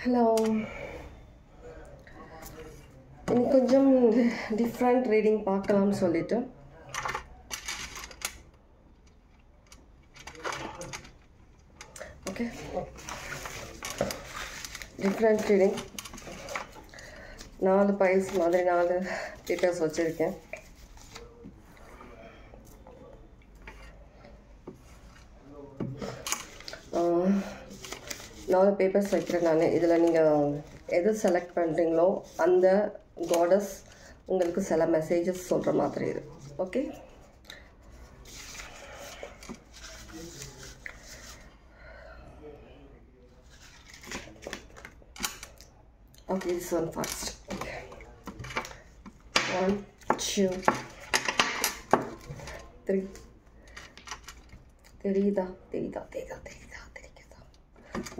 Hello. இன்னைக்கு கொஞ்சம் different reading பார்க்கலாம்னு சொல்லிட்டு ஓகே. டிஃப்ரெண்ட் ரீடிங் 4 பைல்ஸ் மாதிரி 4 பேப்பர்ஸ் வச்சுருக்கேன். நாலு பேப்பர்ஸ் வைக்கிறேன் நான். இதில் நீங்கள் எது செலக்ட் பண்ணுறீங்களோ அந்த காடஸ் உங்களுக்கு சில மெசேஜஸ் சொல்கிற மாதிரி இருக்கு. Okay. Okay, this one first. Okay. 1 2 3. தெரியுதா?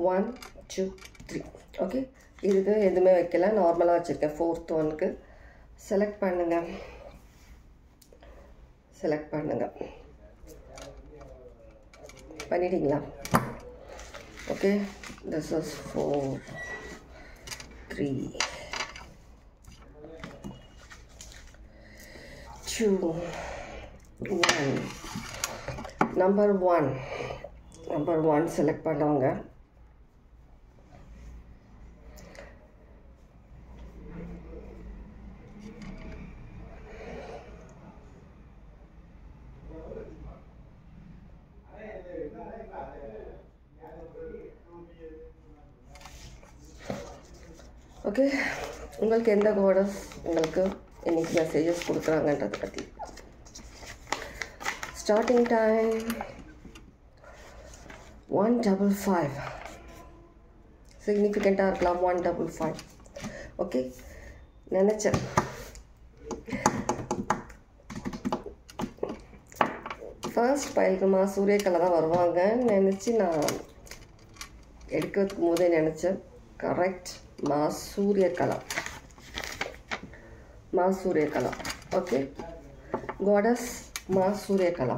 1 2 3. ஓகே. இதுக்கு எதுவுமே வைக்கல, நார்மலாக வச்சுருக்கேன். 4th ஒன்க்கு செலக்ட் பண்ணுங்க. பண்ணிட்டீங்களா? Okay. This is 4 3 2 1. Number 1 select பண்ணுவாங்க. ஓகே. உங்களுக்கு எந்த காடஸ் உங்களுக்கு இன்னைக்கு மெசேஜஸ் கொடுக்குறாங்கன்றதை பற்றி. Starting time 155. சிக்னிஃபிகண்ட்டாக இருக்கலாம். 155. ஓகே. நினச்சேன் ஃபர்ஸ்ட் பைலுக்குமா சூரியக்கலை தான் வருவாங்கன்னு நினச்சி நான் எடுக்கிறதுக்கு போதே நினச்சேன். கரெக்ட். மா சூரியக்கலை. ஓகே. காடஸ் மா சூரியக்கலை.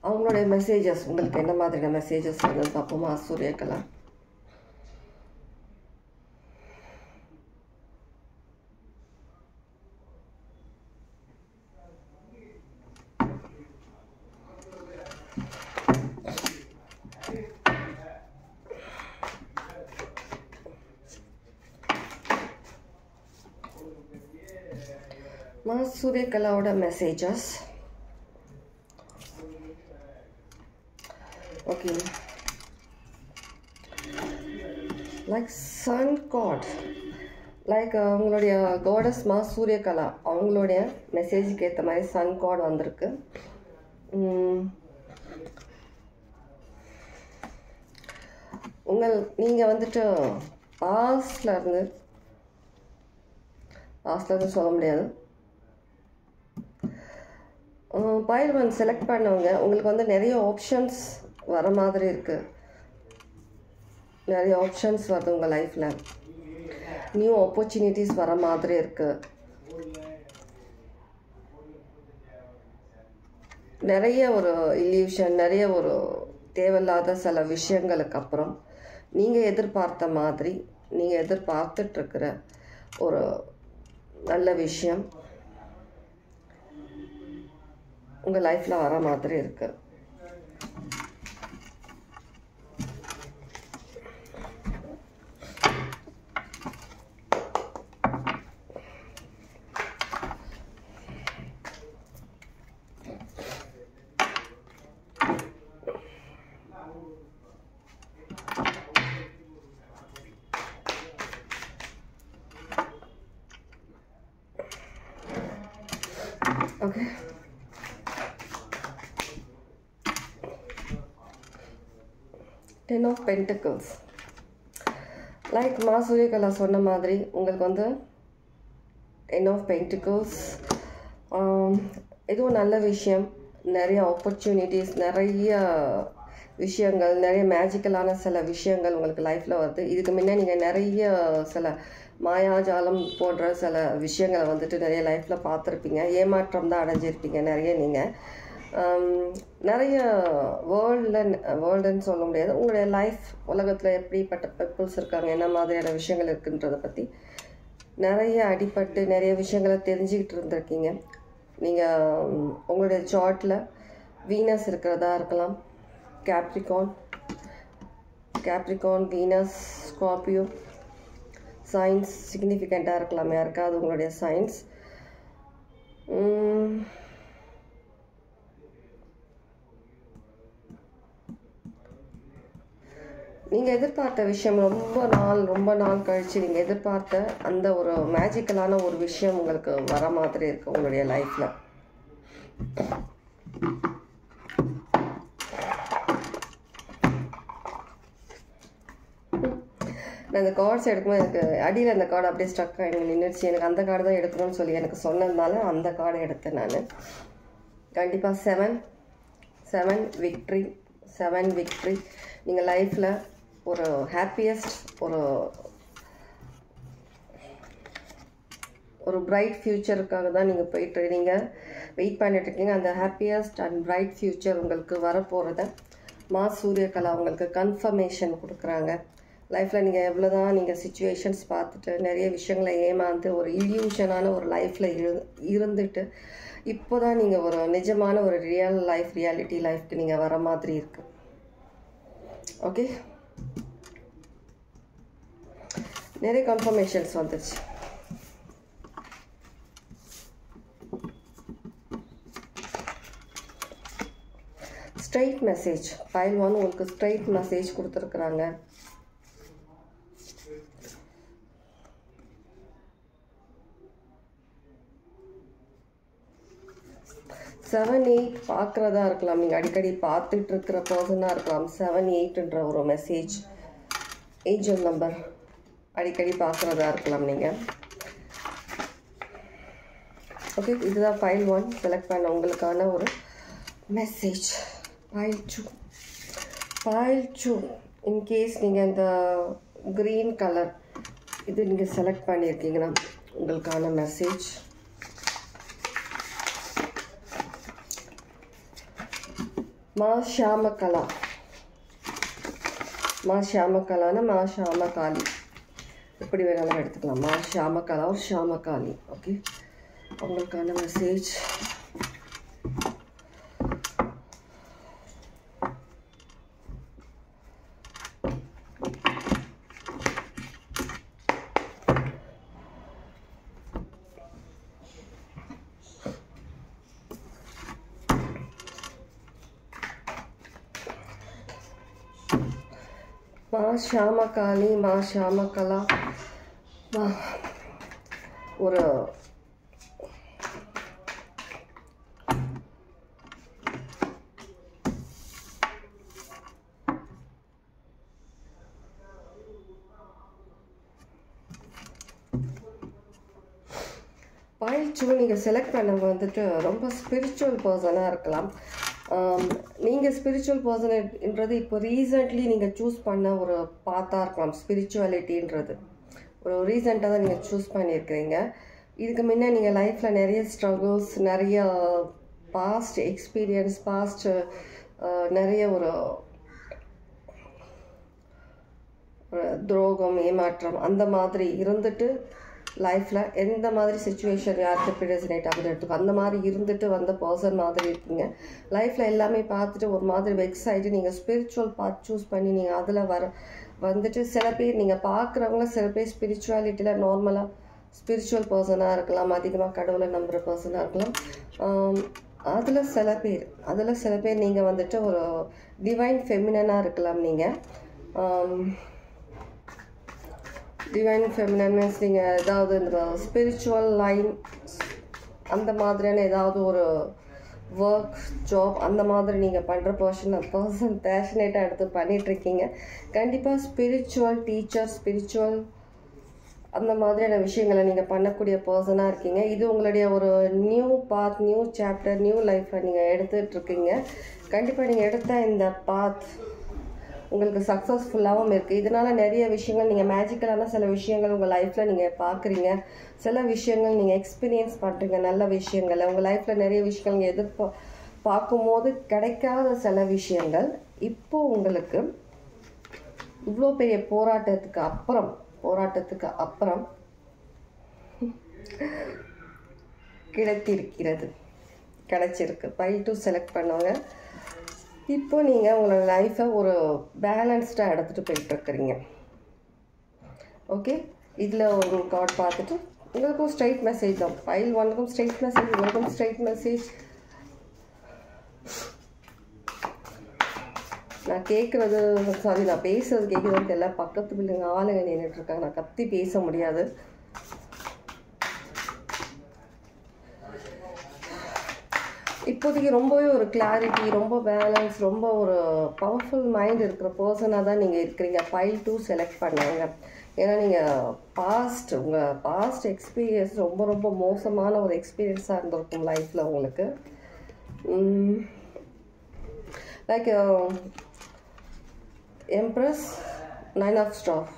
அவங்களுடைய மெசேஜஸ் உங்களுக்கு என்ன மாதிரியான மெசேஜஸ் வருதுன்னு பார்ப்போமா? சூரியக்கலை. சூரியக்கலாவோட messages. Okay. Like sun god, like அவங்களுடைய காடஸ் மா சூரியகலா அவங்களுடைய மெசேஜுக்கு ஏற்ற மாதிரி சன் காட் வந்திருக்கு. நீங்கள் வந்துட்டு பாஸ்ட்ல இருந்து சொல்ல முடியாது. பைல் 1 செலக்ட் பண்ணவங்க உங்களுக்கு வந்து நிறைய ஆப்ஷன்ஸ் வர மாதிரி இருக்குது. நிறைய ஆப்ஷன்ஸ் வருது உங்கள் லைஃப்பில். நியூ ஆப்பர்ச்சுனிட்டிஸ் வர மாதிரி இருக்குது. நிறைய ஒரு இல்யூஷன், நிறைய ஒரு தேவையில்லாத சில விஷயங்களுக்கு அப்புறம் நீங்கள் எதிர்பார்த்த மாதிரி நீங்கள் எதிர்பார்த்துட்ருக்கிற ஒரு நல்ல விஷயம் உங்கள் லைஃப்பில் வர மாதிரி இருக்குது. Okay. Ten of Pentacles. Like Suryakala சொன்ன மாதிரி உங்களுக்கு வந்து Ten of Pentacles இதுவும் நல்ல விஷயம். நிறைய ஆப்பர்ச்சுனிட்டிஸ், நிறைய விஷயங்கள், நிறைய மேஜிக்கலான சில விஷயங்கள் உங்களுக்கு லைஃப்பில் வருது. இதுக்கு முன்னே நீங்கள் நிறைய சில மாயாஜாலம் போன்ற சில விஷயங்களை வந்துட்டு நிறைய லைஃப்பில் பார்த்துருப்பீங்க. ஏமாற்றம் தான் அடைஞ்சிருப்பீங்க நிறைய நீங்கள். நிறைய வேர்ல்டுன்னு சொல்ல முடியாது, உங்களுடைய லைஃப் உலகத்தில் எப்படிப்பட்ட பீப்புள்ஸ் இருக்காங்க, என்ன மாதிரியான விஷயங்கள் இருக்குன்றதை பற்றி நிறைய அடிபட்டு நிறைய விஷயங்களை தெரிஞ்சுக்கிட்டு இருந்திருக்கீங்க. நீங்கள் உங்களுடைய சார்ட்டில் வீனஸ் இருக்கிறதா இருக்கலாம், கேப்ரிகான், வீனஸ், ஸ்கார்பியோ சைன்ஸ் சிக்னிஃபிகண்ட்டாக இருக்கலாம் யாருக்காவது உங்களுடைய சைன்ஸ். நீங்கள் எதிர்பார்த்த விஷயம் ரொம்ப நாள் கழித்து நீங்கள் எதிர்பார்த்த அந்த ஒரு மேஜிக்கலான ஒரு விஷயம் உங்களுக்கு வர மாதிரி இருக்குது உங்களுடைய லைஃப்பில். நான் இந்த கார்ட்ஸ் எடுக்கும்போது எனக்கு அடியில் அந்த கார்டு அப்படியே ஸ்ட்ரக் ஆகி நின்றுச்சு. எனக்கு அந்த கார்டு தான் எடுக்கணும்னு சொல்லி எனக்கு சொன்னதுனால அந்த கார்டை எடுத்தேன் நான். கண்டிப்பாக 7 விக்ட்ரி. நீங்கள் லைஃப்பில் ஒரு ஹாப்பியஸ்ட் ஒரு பிரைட் ஃப்யூச்சருக்காக தான் நீங்கள் வெயிட் பண்ணிட்டுருக்கீங்க. அந்த ஹாப்பியஸ்ட் அண்ட் பிரைட் ஃப்யூச்சர் உங்களுக்கு வரப்போகிறத சூரியகலா உங்களுக்கு கன்ஃபர்மேஷன் கொடுக்குறாங்க. லைஃப்பில் நீங்கள் எவ்வளோ தான் நீங்கள் சிச்சுவேஷன்ஸ் பார்த்துட்டு நிறைய விஷயங்களை ஏமாந்து ஒரு இல்யூஷனான ஒரு லைஃப்பில் இருந்துட்டு இப்போ தான் நீங்கள் ஒரு நிஜமான ஒரு ரியாலிட்டி லைஃப்க்கு நீங்கள் வர மாதிரி இருக்கு. ஓகே, நிறைய கன்ஃபர்மேஷன்ஸ் வந்துச்சு. ஸ்ட்ரைட் மெசேஜ் பைல் 1 உங்களுக்கு ஸ்ட்ரைட் மெசேஜ் கொடுத்துருக்குறாங்க. செவன் 8 பார்க்குறதா இருக்கலாம், நீங்கள் அடிக்கடி பார்த்துட்டு இருக்கிற பர்சனாக இருக்கலாம். 7 8ன்ற ஒரு மெசேஜ் ஏஞ்சல் நம்பர் அடிக்கடி பார்க்குறதா இருக்கலாம் நீங்கள். ஓகே, இதுதான் ஃபைல் 1 செலக்ட் பண்ண உங்களுக்கான ஒரு மெசேஜ். ஃபைல் 2 இன்கேஸ் நீங்கள் இந்த க்ரீன் கலர் இது நீங்கள் செலக்ட் பண்ணியிருக்கீங்கன்னா உங்களுக்கான மெசேஜ். ஷாமகலான ஷாமகாலி எப்படி வேணாலும் எடுத்துக்கலாம். ஷாமகலா ஒரு ஷாமகாலி. ஓகே, உங்களுக்கான மெசேஜ். ஷாமகலா ஒரு ஃபைல் 2 நீங்கள் செலக்ட் பண்ணவங்க வந்துட்டு ரொம்ப ஸ்பிரிச்சுவல் பர்சனாக இருக்கலாம். நீங்கள் ஸ்பிரிச்சுவல் பர்சன்ன்றது இப்போ ரீசெண்ட்லி நீங்கள் சூஸ் பண்ண ஒரு பாத்தாக இருக்கலாம். ஸ்பிரிச்சுவாலிட்டின்றது ஒரு ரீசெண்டாக தான் நீங்கள் சூஸ் பண்ணியிருக்கிறீங்க. இதுக்கு முன்னே நீங்கள் லைஃப்பில் நிறைய ஸ்ட்ரகிள்ஸ், நிறைய பாஸ்ட் எக்ஸ்பீரியன்ஸ், நிறைய ஒரு துரோகம், ஏமாற்றம் அந்த மாதிரி இருந்துட்டு லைஃப்பில் எந்த மாதிரி சுச்சுவேஷன் யாருக்கு எப்படி ரெசனேட் ஆகுது எடுத்துக்கோ அந்த மாதிரி இருந்துட்டு வந்த பர்சன் மாதிரி இருக்கீங்க. லைஃப்பில் எல்லாமே பார்த்துட்டு ஒரு மாதிரி வெக்ஸ் ஆகிட்டு நீங்கள் ஸ்பிரிச்சுவல் பார்ட் சூஸ் பண்ணி நீங்கள் அதில் வந்துட்டு சில பேர் நீங்கள் பார்க்குறவங்கள சில பேர் ஸ்பிரிச்சுவாலிட்டியில் நார்மலாக ஸ்பிரிச்சுவல் பர்சனாக இருக்கலாம், அதிகமாக கடவுளை நம்புகிற பர்சனாக இருக்கலாம். அதில் சில பேர் நீங்கள் வந்துட்டு ஒரு டிவைன் ஃபெமினனாக இருக்கலாம். நீங்கள் டிவைன் ஃபெமினன் மீன்ஸ் நீங்கள் ஏதாவது இந்த ஸ்பிரிச்சுவல் லைன் அந்த மாதிரியான ஏதாவது ஒரு ஒர்க் ஜாப் அந்த மாதிரி நீங்கள் பண்ணுற பர்சன் பேஷனேட்டாக எடுத்து பண்ணிகிட்ருக்கீங்க. கண்டிப்பாக ஸ்பிரிச்சுவல் டீச்சர், ஸ்பிரிச்சுவல் அந்த மாதிரியான விஷயங்களை நீங்கள் பண்ணக்கூடிய பர்சனாக இருக்கீங்க. இது உங்களுடைய ஒரு new path, new chapter, new லைஃப்பை நீங்கள் எடுத்துகிட்ருக்கீங்க. கண்டிப்பாக நீங்கள் எடுத்த இந்த பாத் உங்களுக்கு சக்ஸஸ்ஃபுல்லாகவும் இருக்குது. இதனால் நிறைய விஷயங்கள் நீங்கள் மேஜிக்கலான சில விஷயங்கள் உங்கள் லைஃப்பில் நீங்கள் பார்க்குறீங்க. சில விஷயங்கள் நீங்கள் எக்ஸ்பீரியன்ஸ் பண்ணுறீங்க, நல்ல விஷயங்களை உங்கள் லைஃப்பில் நிறைய விஷயங்கள் நீங்கள் பார்க்கும்போது கிடைக்காத சில விஷயங்கள் இப்போ உங்களுக்கு இவ்வளோ பெரிய போராட்டத்துக்கு அப்புறம் கிடைச்சிருக்கு. ஃபைல் 2 செலக்ட் பண்ணுவாங்க. இப்போ நீங்கள் உங்களோட லைஃப்பை ஒரு பேலன்ஸ்டாக எடுத்துகிட்டு போயிட்டுருக்குறீங்க. ஓகே, இதில் ஒரு கார்டு பார்த்துட்டு உங்களுக்கும் ஸ்ட்ரைட் மெசேஜ் தான். ஃபைல் 1க்கும் ஸ்ட்ரைட் மெசேஜ், உங்களுக்கும் ஸ்ட்ரைட் மெசேஜ். நான் பேசுறது கேட்குறதுக்கு எல்லாம் பக்கத்து பிள்ளைங்க ஆளுங்க நின்றுட்டுருக்காங்க. நான் கத்தி பேச முடியாது. இப்போதைக்கு ரொம்பவே ஒரு கிளாரிட்டி, ரொம்ப பேலன்ஸ், ரொம்ப ஒரு பவர்ஃபுல் மைண்ட் இருக்கிற பர்சனாக தான் நீங்கள் இருக்கிறீங்க. ஃபைல் 2 செலக்ட் பண்ணுங்க. ஏன்னா நீங்கள் உங்கள் பாஸ்ட் எக்ஸ்பீரியன்ஸ் ரொம்ப ரொம்ப மோசமான ஒரு எக்ஸ்பீரியன்ஸாக இருந்திருக்கும் லைஃப்பில் உங்களுக்கு. Like empress, 9 of star.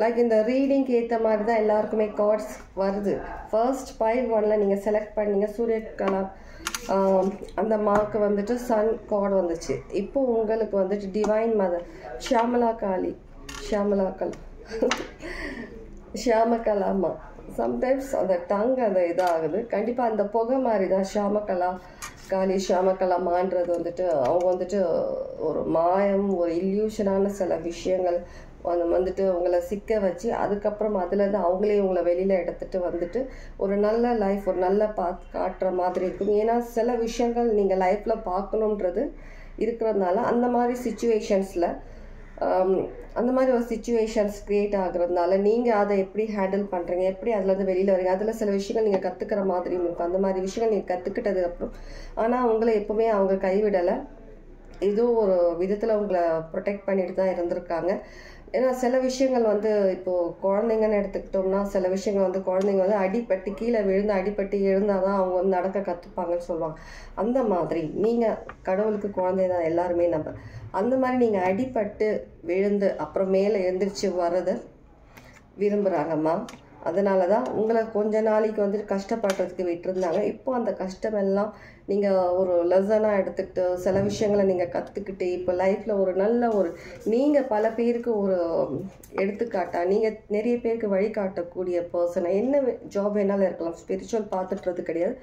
Like இந்த ரீடிங்க்கு ஏற்ற மாதிரி தான் எல்லாருக்குமே கார்ட்ஸ் வருது. ஃபர்ஸ்ட் ஃபைல் 1ல் நீங்கள் செலக்ட் பண்ணீங்க சூரியகலா, அந்த மார்க்கு வந்துட்டு சன் கார்டு வந்துச்சு. இப்போ உங்களுக்கு வந்துட்டு டிவைன் மதர், ஷியாமகலாமா. சம்டைம்ஸ் அந்த டங் அந்த இதாகுது. கண்டிப்பாக அந்த புகை மாதிரி தான் ஷியாமகலாமான்றது வந்துட்டு அவங்க வந்துட்டு ஒரு மாயம், ஒரு இல்யூஷனான சில விஷயங்கள் வந்துட்டு உங்களை சிக்க வச்சு அதுக்கப்புறம் அதுலேருந்து அவங்களே உங்களை வெளியில் எடுத்துகிட்டு வந்துட்டு ஒரு நல்ல லைஃப், ஒரு நல்ல பாத் காட்டுற மாதிரி இருக்கும். ஏன்னா சில விஷயங்கள் நீங்கள் லைஃப்பில் பார்க்கணுன்றது இருக்கிறதுனால அந்த மாதிரி ஒரு சுச்சுவேஷன்ஸ் க்ரியேட் ஆகுறதுனால நீங்கள் அதை எப்படி ஹேண்டில் பண்ணுறீங்க, எப்படி அதுலேருந்து வெளியில் வரீங்க, அதில் சில விஷயங்கள் நீங்கள் கற்றுக்கிற மாதிரி இருக்கும். அந்த மாதிரி விஷயங்கள் நீங்கள் கற்றுக்கிட்டதுக்கப்புறம் ஆனால் அவங்கள எப்போவுமே அவங்க கைவிடலை. ஏதோ ஒரு விதத்தில் உங்களை ப்ரொடெக்ட் பண்ணிட்டு தான் இருந்திருக்காங்க. ஏன்னா சில விஷயங்கள் இப்போது குழந்தைங்கன்னு எடுத்துக்கிட்டோம்னா சில விஷயங்கள் குழந்தைங்க அடிப்பட்டு கீழே விழுந்து அடிப்பட்டு எழுந்தால் தான் அவங்க நடக்க கற்றுப்பாங்கன்னு சொல்லுவாங்க. அந்த மாதிரி நீங்கள் கடவுளுக்கு குழந்தை தான் எல்லாருமே அந்த மாதிரி நீங்கள் அடிப்பட்டு விழுந்து அப்புறம் மேலே எழுந்திரிச்சு வர்றதை விரும்புகிறாங்கம்மா. அதனால தான் உங்களை கொஞ்ச நாளைக்கு கஷ்டப்படுறதுக்கு விட்டுருந்தாங்க. இப்போ அந்த கஷ்டமெல்லாம் நீங்கள் ஒரு லெசனாக எடுத்துக்கிட்டு சில விஷயங்களை நீங்கள் கற்றுக்கிட்டு இப்போ லைஃப்பில் ஒரு நல்ல நீங்கள் பல பேருக்கு ஒரு எடுத்துக்காட்டாக நீங்கள் நிறைய பேருக்கு வழிகாட்டக்கூடிய பர்சனை. என்ன ஜாப் வேணாலும் இருக்கலாம், ஸ்பிரிச்சுவல் பார்த்துட்டுறது கிடையாது.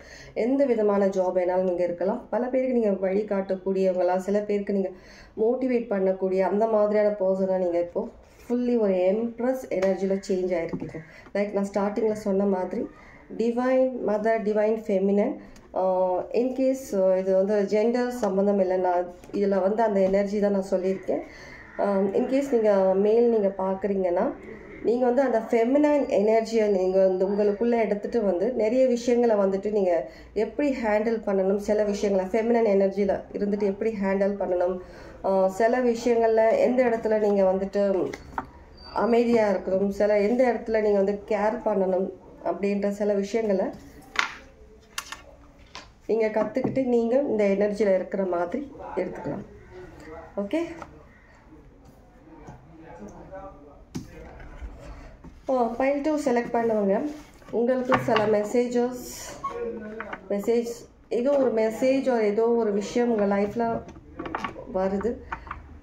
எந்த விதமான ஜாப் வேணாலும் நீங்கள் இருக்கலாம். பல பேருக்கு நீங்கள் வழிகாட்டக்கூடியவங்களா, சில பேருக்கு நீங்கள் மோட்டிவேட் பண்ணக்கூடிய அந்த மாதிரியான பர்சனாக நீங்கள் இப்போது ஃபுல்லி ஒரு எம்ப்ரஸ் எனர்ஜியில் சேஞ்ச் ஆகிருக்கீங்க. லைக் நான் ஸ்டார்டிங்கில் சொன்ன மாதிரி divine mother, divine feminine. In case இது ஜெண்டர் சம்மந்தம் இல்லை, நான் இதில் அந்த எனர்ஜி தான் நான் சொல்லியிருக்கேன். இன்கேஸ் நீங்கள் பார்க்குறீங்கன்னா நீங்கள் அந்த ஃபெமினைன் எனர்ஜியை நீங்கள் உங்களுக்குள்ளே எடுத்துகிட்டு நிறைய விஷயங்களை நீங்கள் எப்படி ஹேண்டில் பண்ணணும், சில விஷயங்களை ஃபெமினைன் எனர்ஜியில் இருந்துட்டு எப்படி ஹேண்டில் பண்ணணும், சில விஷயங்களில் எந்த இடத்துல நீங்கள் அமைதியாக இருக்கணும், எந்த இடத்துல நீங்கள் கேர் பண்ணணும் அப்படின்ற சில விஷயங்களை நீங்கள் கற்றுக்கிட்டு நீங்கள் இந்த எனர்ஜியில் இருக்கிற மாதிரி எடுத்துக்கலாம். ஓகே, ஃபைல் 2 செலக்ட் பண்ணுவாங்க. உங்களுக்கு சில மெசேஜ் ஏதோ ஒரு மெசேஜ் ஏதோ ஒரு விஷயம் உங்கள் லைஃப்பில் வருது.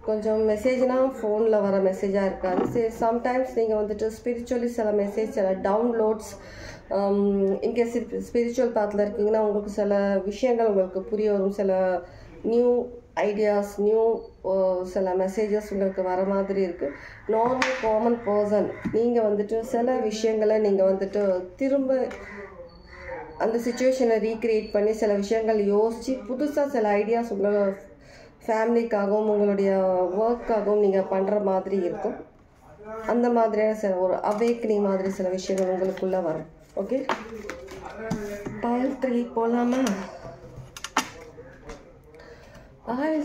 கொஞ்சம் மெசேஜ்னால் ஃபோனில் வர மெசேஜாக இருக்காது. சம்டைம்ஸ் நீங்கள் ஸ்பிரிச்சுவலி சில மெசேஜ், சில டவுன்லோட்ஸ், இன்கேஸ் ஸ்பிரிச்சுவல் பாத்தில் இருக்கீங்கன்னா உங்களுக்கு சில விஷயங்கள் உங்களுக்கு புரிய வரும். சில நியூ ஐடியாஸ், சில மெசேஜஸ் உங்களுக்கு வர மாதிரி இருக்குது. நார்மல் காமன் பர்சன் நீங்கள் சில விஷயங்களை நீங்கள் திரும்ப அந்த சுச்சுவேஷனை ரீக்ரியேட் பண்ணி சில விஷயங்கள் யோசித்து புதுசாக சில ஐடியாஸ் உங்களோட ஃபேமிலிக்காகவும் உங்களுடைய ஒர்க்காகவும் நீங்கள் பண்ணுற மாதிரி இருக்கும். அந்த மாதிரியான சில ஒரு அவேக்கனிங் மாதிரி சில விஷயங்கள் உங்களுக்குள்ளே வரும். ஓகே, ஃபைல் 3 போகலாமா? ஃபைல்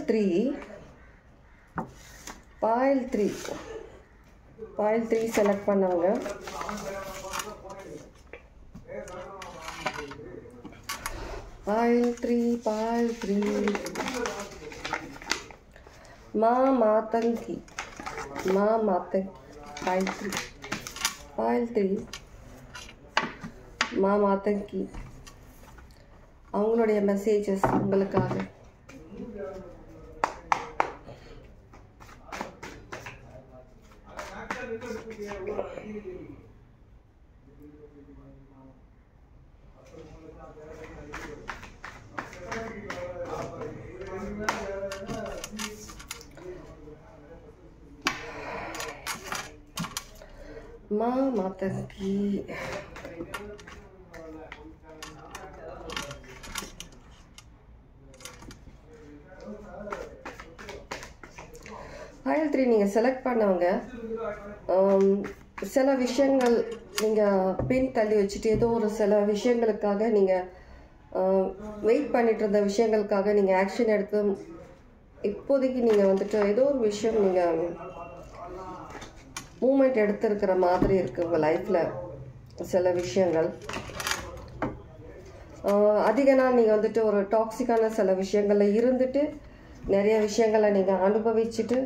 3 செலக்ட் பண்ணவங்க ஃபைல் 3 மாமாத்தங்கி ஃபைல் 3 மாமாத்தங்கி அவங்களுடைய மெசேஜஸ் உங்களுக்காக. माता की ஃபைல் 3 நீங்கள் செலக்ட் பண்ணவங்க சில விஷயங்கள் நீங்கள் பின் தள்ளி வச்சுட்டு ஏதோ ஒரு சில விஷயங்களுக்காக நீங்கள் வெயிட் பண்ணிட்டு இருந்த விஷயங்களுக்காக நீங்கள் ஆக்ஷன் எடுத்து இப்போதைக்கு நீங்கள் வந்துட்டு ஏதோ ஒரு விஷயம் நீங்கள் மூமெண்ட் எடுத்துருக்கிற மாதிரி இருக்குது உங்கள் லைஃப்பில். சில விஷயங்கள் அதிக நாள் நீங்கள் வந்துட்டு ஒரு டாக்ஸிக்கான சில விஷயங்களில் இருந்துட்டு நிறைய விஷயங்களை நீங்கள் அனுபவிச்சுட்டு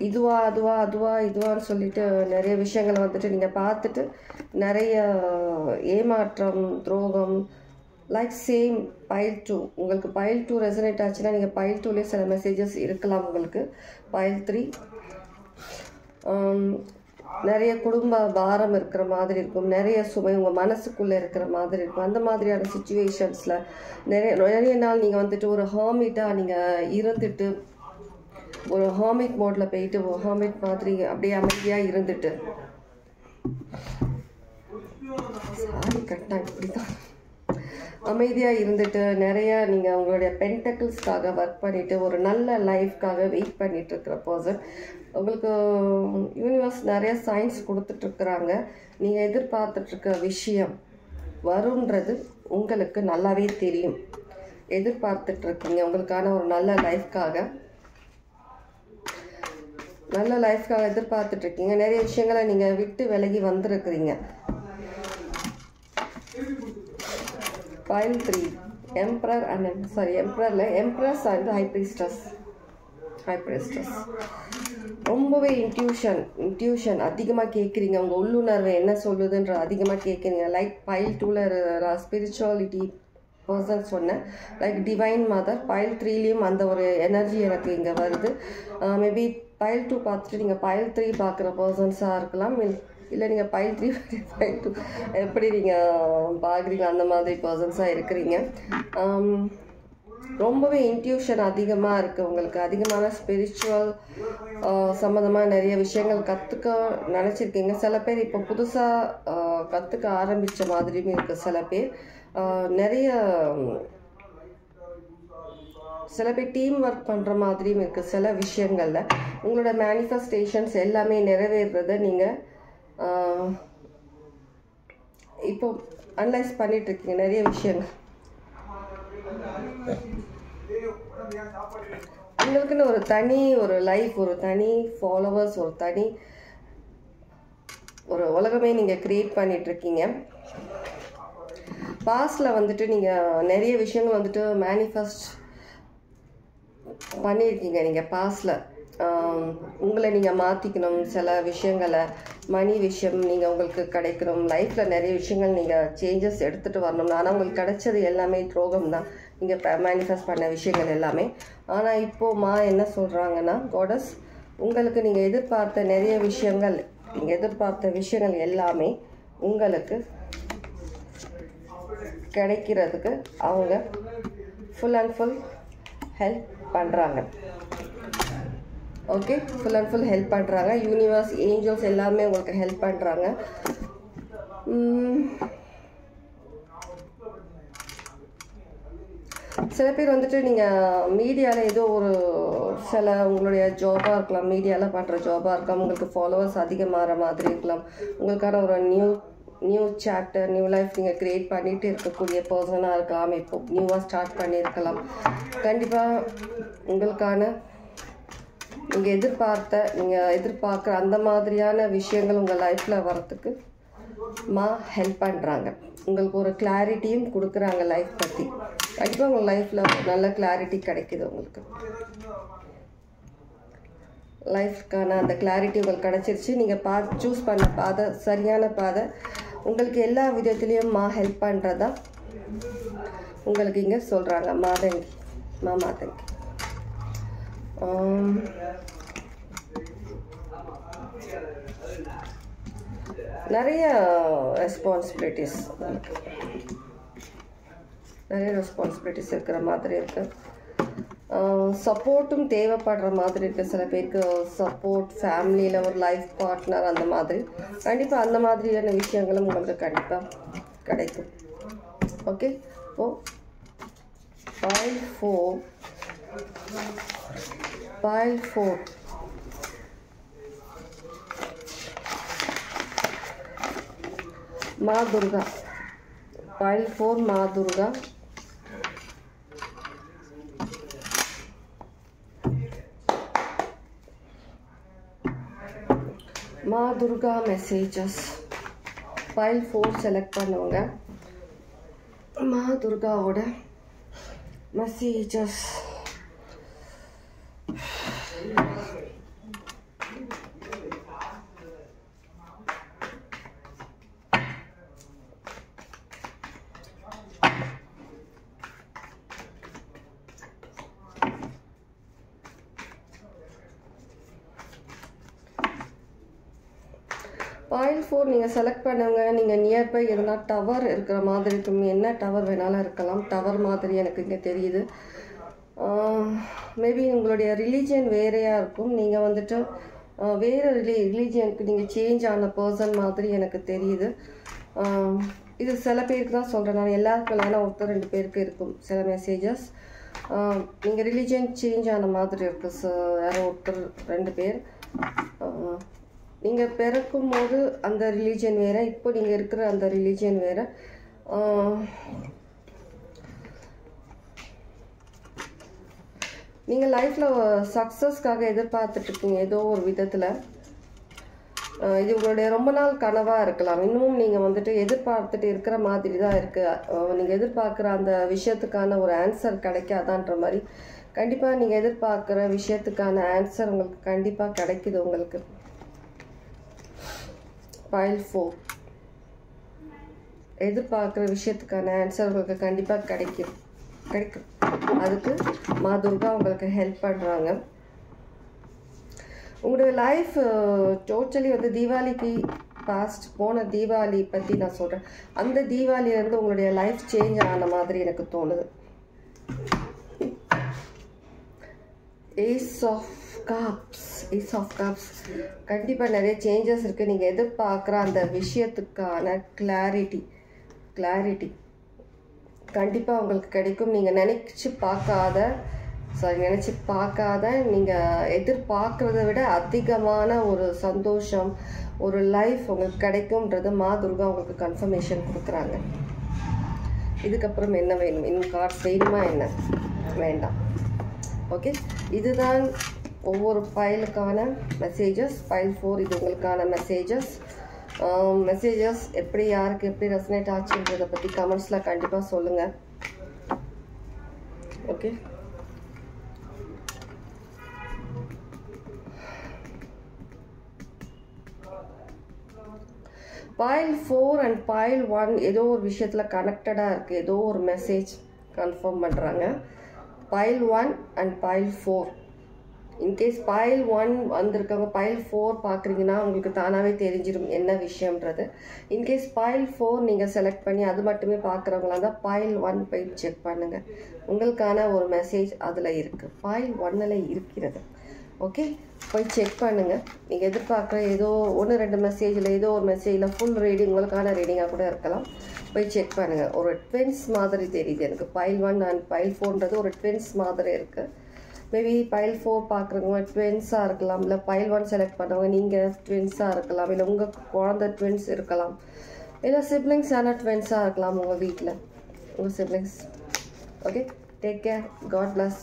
இதுவான்னு சொல்லிட்டு நிறைய விஷயங்களை வந்துட்டு நீங்கள் பார்த்துட்டு நிறைய ஏமாற்றம், துரோகம், லைக் சேம் பைல் 2. உங்களுக்கு பைல் 2 ரெசனேட் ஆச்சுன்னா நீங்கள் பைல் 2லேயே சில மெசேஜஸ் இருக்கலாம். உங்களுக்கு பைல் 3 நிறைய குடும்ப பாரம் இருக்கிற மாதிரி இருக்கும், நிறைய சுமை உங்கள் மனசுக்குள்ளே இருக்கிற மாதிரி இருக்கும். அந்த மாதிரியான சுச்சுவேஷன்ஸில் நிறைய நாள் நீங்கள் வந்துட்டு ஒரு ஹார்மிட்டாக நீங்கள் இருந்துட்டு ஒரு ஹார்மிட் மோடில் போயிட்டு ஒரு ஹார்மிட் மாதிரி அப்படியே அமைதியாக இருந்துட்டு இப்படி தான் அமைதியாக இருந்துட்டு நிறையா நீங்கள் உங்களுடைய பென்டக்கிள்ஸ்க்காக ஒர்க் பண்ணிவிட்டு ஒரு நல்ல லைஃப்காக வெயிட் பண்ணிகிட்ருக்கிற பர்சன். உங்களுக்கு யூனிவர்ஸ் நிறைய சயின்ஸ் கொடுத்துட்ருக்குறாங்க. நீங்கள் எதிர்பார்த்துட்ருக்க விஷயம் வரும்ன்றது உங்களுக்கு நல்லாவே தெரியும். எதிர்பார்த்துட்ருக்கீங்க உங்களுக்கான ஒரு நல்ல லைஃப்காக எதிர்பார்த்துட்ருக்கீங்க. நிறைய விஷயங்களை நீங்கள் விட்டு விலகி வந்திருக்கிறீங்க. File 3 embrace and high priestess. ரொம்பவே இன்ட்யூஷன் அதிகமாக கேட்குறீங்க. உங்கள் உள்ளுணர்வு என்ன சொல்லுதுன்ற அதிகமாக கேட்குறீங்க. லைக் பைல் 2ல் ஸ்பிரிச்சுவாலிட்டி பர்சன் சொன்னேன், லைக் டிவைன் மதர். பைல் 3லேயும் அந்த ஒரு எனர்ஜி எனக்கு இங்கே வருது. மேபி பைல் 2 பார்த்துட்டு நீங்கள் பைல் 3 பார்க்குற பர்சன்ஸாக இருக்கலாம். இல்லை நீங்கள் பைல் 3 பைல் 2 எப்படி நீங்கள் பார்க்குறீங்க அந்த மாதிரி பர்சன்ஸாக இருக்கிறீங்க. ரொம்பவே இன்ட்யூஷன் அதிகமாக இருக்குது உங்களுக்கு. அதிகமான ஸ்பிரிச்சுவல் சம்மந்தமாக நிறைய விஷயங்கள் கற்றுக்க நினச்சிருக்கீங்க. சில பேர் இப்போ புதுசாக கற்றுக்க ஆரம்பித்த மாதிரியும் இருக்குது. சில பேர் டீம் ஒர்க் பண்ணுற மாதிரியும் இருக்குது. சில விஷயங்களில் உங்களோட மேனிஃபெஸ்டேஷன்ஸ் எல்லாமே நிறைவேறுறத நீங்கள் இப்போ அனலைஸ் பண்ணிகிட்ருக்கீங்க. நிறைய விஷயங்கள் உங்களுக்குன்னு ஒரு லைஃப், ஒரு தனி ஃபாலோவர்ஸ், ஒரு தனி ஒரு உலகமே நீங்கள் க்ரியேட் பண்ணிகிட்ருக்கீங்க. பாஸ்டில் வந்துட்டு நீங்கள் நிறைய விஷயங்கள் வந்துட்டு மேனிஃபெஸ்ட் பண்ணியிருக்கீங்க. நீங்கள் பாஸ்டில் உங்களை நீங்கள் மாற்றிக்கணும், சில விஷயங்களை மணி விஷயம் நீங்கள் உங்களுக்கு கிடைக்கணும், லைஃப்பில் நிறைய விஷயங்கள் நீங்கள் சேஞ்சஸ் எடுத்துகிட்டு வரணும். ஆனால் உங்களுக்கு கிடைச்சது எல்லாமே துரோகம் தான், நீங்கள் மேனிஃபெஸ்ட் பண்ண விஷயங்கள் எல்லாமே. ஆனால் இப்போது என்ன சொல்கிறாங்கன்னா, காடஸ் உங்களுக்கு நீங்கள் எதிர்பார்த்த நிறைய விஷயங்கள், நீங்கள் எதிர்பார்த்த விஷயங்கள் எல்லாமே உங்களுக்கு கிடைக்கிறதுக்கு அவங்க ஃபுல் அண்ட் ஃபுல் ஹெல்ப் பண்ணுறாங்க. Okay, full and full help பண்ணுறாங்க. யூனிவர்ஸ், ஏஞ்சல்ஸ் எல்லாருமே உங்களுக்கு ஹெல்ப் பண்ணுறாங்க. சில பேர் வந்துட்டு நீங்கள் மீடியாவில் ஏதோ ஒரு சில உங்களுடைய ஜாபாக இருக்கலாம், மீடியாவில் பண்ணுற ஜாபாக இருக்கலாம், உங்களுக்கு ஃபாலோவர்ஸ் அதிகமாகிற மாதிரி இருக்கலாம், உங்களுக்கான ஒரு நியூ சாப்டர், நியூ லைஃப் நீங்கள் க்ரியேட் பண்ணிகிட்டு இருக்கக்கூடிய பர்சனாக இருக்கலாம், இப்போ நியூவாக ஸ்டார்ட் பண்ணியிருக்கலாம். கண்டிப்பாக உங்களுக்கான நீங்கள் எதிர்பார்க்குற அந்த மாதிரியான விஷயங்கள் உங்கள் லைஃப்பில் வரத்துக்கு ஹெல்ப் பண்ணுறாங்க. உங்களுக்கு ஒரு கிளாரிட்டியும் கொடுக்குறாங்க லைஃப் பற்றி. கண்டிப்பாக உங்கள் லைஃப்பில் நல்ல கிளாரிட்டி கிடைக்குது. உங்களுக்கு லைஃப்க்கான அந்த கிளாரிட்டி உங்களுக்கு கிடச்சிருச்சு. நீங்கள் சூஸ் பண்ண பாதை சரியான பாதை. உங்களுக்கு எல்லா விதத்துலேயும் ஹெல்ப் பண்ணுறதா உங்களுக்கு இங்கே சொல்கிறாங்க. மாதங்கி மாதங்கி நிறைய ரெஸ்பான்சிபிலிட்டிஸ் இருக்கிற மாதிரி இருக்குது. சப்போர்ட்டும் தேவைப்படுற மாதிரி இருக்குது. சில பேருக்கு சப்போர்ட், ஃபேமிலியில் ஒரு லைஃப் பார்ட்னர், அந்த மாதிரி கண்டிப்பாக அந்த மாதிரியான விஷயங்களும் உங்களுக்கு கண்டிப்பாக கிடைக்கும். ஓகே, ஓ pile 4 माँ दुर्गा, pile 4 माँ दुर्गा, माँ दुर्गा மெசேஜஸ். pile 4 செலக்ட் பண்ணுவாங்க. माँ दुर्गाவோட மெசேஜஸ். pile 4 நீங்கள் செலக்ட் பண்ணுங்க. நீங்கள் நியர்பை எதனா டவர் இருக்கிற மாதிரி இருக்கும். என்ன டவர் வேணாலும் இருக்கலாம். டவர் மாதிரி எனக்கு இங்கே தெரியுது. மேபி உங்களுடைய ரிலீஜியன் வேறையாக இருக்கும். நீங்கள் வந்துட்டு வேறு ரிலீஜியனுக்கு நீங்கள் சேஞ்ச் ஆன பர்சன் மாதிரி எனக்கு தெரியுது. இது சில பேருக்கு தான் சொல்கிறேன் நான், எல்லாருக்கும் இல்லைனா ஒருத்தர் 2 பேருக்கு இருக்கும் சில மெசேஜஸ். நீங்கள் ரிலீஜியன் சேஞ்ச் ஆன மாதிரி இருக்குது. யாரோ ஒருத்தர் 2 பேர். நீங்கள் பிறக்கும் போது அந்த ரிலீஜியன் வேறு, இப்போ நீங்கள் இருக்கிற அந்த ரிலீஜியன் வேறு. நீங்கள் லைஃப்பில் சக்ஸஸ்க்காக எதிர்பார்த்துட்ருக்கீங்க ஏதோ ஒரு விதத்தில். இது உங்களுடைய ரொம்ப நாள் கனவாக இருக்கலாம். இன்னமும் நீங்கள் வந்துட்டு எதிர்பார்த்துட்டு இருக்கிற மாதிரி தான் இருக்குது. நீங்கள் எதிர்பார்க்குற அந்த விஷயத்துக்கான ஒரு ஆன்சர் கிடைக்காதான்ற மாதிரி. கண்டிப்பாக நீங்கள் எதிர்பார்க்குற விஷயத்துக்கான ஆன்சர் உங்களுக்கு கண்டிப்பாக கிடைக்குது. உங்களுக்கு pile 4 எதிர்பார்க்குற விஷயத்துக்கான ஆன்சர் உங்களுக்கு கண்டிப்பாக கிடைக்கும். அதுக்கு மா துர்கா உங்களுக்கு ஹெல்ப் பண்ணுறாங்க. உங்களுடைய லைஃப் டோட்டலி வந்து தீபாவளிக்கு பாஸ்ட் போன தீபாவளி பற்றி நான் சொல்கிறேன். அந்த தீபாவளியிலேருந்து உங்களுடைய லைஃப் சேஞ்ச் ஆன மாதிரி எனக்கு தோணுது. ஏஸ் ஆஃப் கப்ஸ் கண்டிப்பாக நிறைய சேஞ்சஸ் இருக்குது. நீங்கள் எதிர்பார்க்குற அந்த விஷயத்துக்கான கிளாரிட்டி கண்டிப்பாக உங்களுக்கு கிடைக்கும். நீங்கள் நினச்சி பார்க்காத நீங்கள் எதிர்பார்க்குறத விட அதிகமான ஒரு சந்தோஷம், ஒரு லைஃப் உங்களுக்கு கிடைக்கும்ன்றது மா துர்கா உங்களுக்கு கன்ஃபர்மேஷன் கொடுக்குறாங்க. இதுக்கப்புறம் என்ன வேணும்? இன்னும் கார்ட்ஸ் வேணுமா? என்ன வேண்டாம். ஓகே, இதுதான் ஒவ்வொரு ஃபைலுக்கான மெசேஜஸ். pile 4 இது உங்களுக்கான மெசேஜஸ் எப்படி யாருக்கு எப்படி ரெசனேட் ஆச்சுன்றதை பற்றி கமெண்ட்ஸில் கண்டிப்பாக சொல்லுங்கள். ஓகே, pile 4 and pile 1 ஏதோ ஒரு விஷயத்தில் கனெக்டடாக இருக்குது. ஏதோ ஒரு மெசேஜ் கன்ஃபார்ம் பண்ணுறாங்க. pile 1 and pile 4. In case pile 1 வந்திருக்கவங்க pile 4 பார்க்குறீங்கன்னா உங்களுக்கு தானாகவே தெரிஞ்சிடும் என்ன விஷயம்ன்றது. இன்கேஸ் pile 4 நீங்கள் செலக்ட் பண்ணி அது மட்டுமே பார்க்குறவங்களா இருந்தால் pile 1 போய் செக் பண்ணுங்கள். உங்களுக்கான ஒரு மெசேஜ் அதில் இருக்குது. pile 1ல் இருக்கிறது. ஓகே, போய் செக் பண்ணுங்கள். நீங்கள் எதிர்பார்க்குற ஏதோ 1-2 மெசேஜில் ஏதோ ஒரு மெசேஜில் ஃபுல் ரீடிங் உங்களுக்கான ரீடிங்காக கூட இருக்கலாம். போய் செக் பண்ணுங்கள். ஒரு ட்வின்ஸ் மாதிரி தெரியுது எனக்கு. pile 1 and pile 4ன்றது ஒரு ட்வின்ஸ் மாதிரி இருக்குது. மேபி pile 4 பார்க்குறவங்க ட்வின்ஸாக இருக்கலாம். இல்லை pile 1 செலக்ட் பண்ணவங்க நீங்கள் ட்வின்ஸாக இருக்கலாம். இல்லை உங்கள் குழந்தை ட்வின்ஸ் இருக்கலாம். இல்லை சிப்ளிங்ஸான ட்வின்ஸாக இருக்கலாம் உங்கள் வீட்டில், உங்கள் siblings. Okay, take care. God plus.